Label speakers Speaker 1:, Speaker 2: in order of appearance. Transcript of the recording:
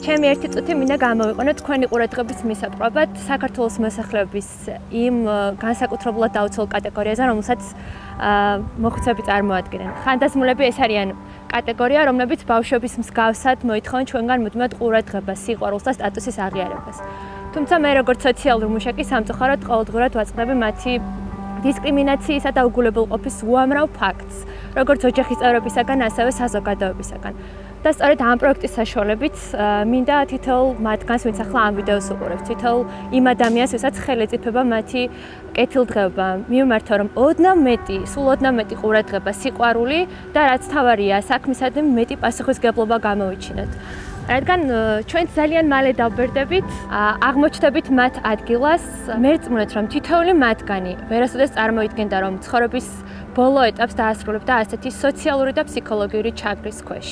Speaker 1: ჩემი ერთი წუთი მინდა გამოვიყენო თქვენი ყურადღების მისაპყრობად საქართველოს მოსახლეობის იმ განსაკუთრებულად დაუცველ კატეგორიაზე, რომელსაც მოხუცები წარმოადგენენ. ხანდაზმულები ეს არიან კატეგორია, რომლებიც ბავშვების მსგავსად მოითხოვენ ჩვენგან მუდმივად ყურადღებას, სიყვარულს და სტატუსის აღიარებას. თუმცა მე როგორც სოციალური მუშაკი სამწუხაროდ ყოველდღურად ვაწყდები მათი დისკრიმინაციისა და უგულებელყოფის უამრავ ფაქტს, როგორც ოჯახის წევრებისაგან, ასევე საზოგადოებისაგან. და სწორედ ამ პროექტის საშუალებით მინდა თითოეულ მათგანს, ვინც ახლა ამ ვიდეოს უყურებს, თითოეულ იმ ადამიანს, ვისაც ხელი ეწიფება მათი კეთილდღეობა, მივმართო, რომ ოდნავ მეტი, სულ ოდნავ მეტი ყურადღება, სიყვარული და რაც თავარია, საქმისადმი მეტი პასუხისგებლობა გამოვიჩინოთ. რადგან ჩვენ ძალიან მალე დავბერდებით, აღმოჩნდებით მათ ადგილას, მერწმუნეთ, რომ თითოეული მათგანი ვერასოდეს წარმოიდგენდა, რომ ცხოვრების ბოლო ეტაპს დაასრულებდა ასეთი სოციალური და ფსიქოლოგიური ჩაგრის ქვეშ.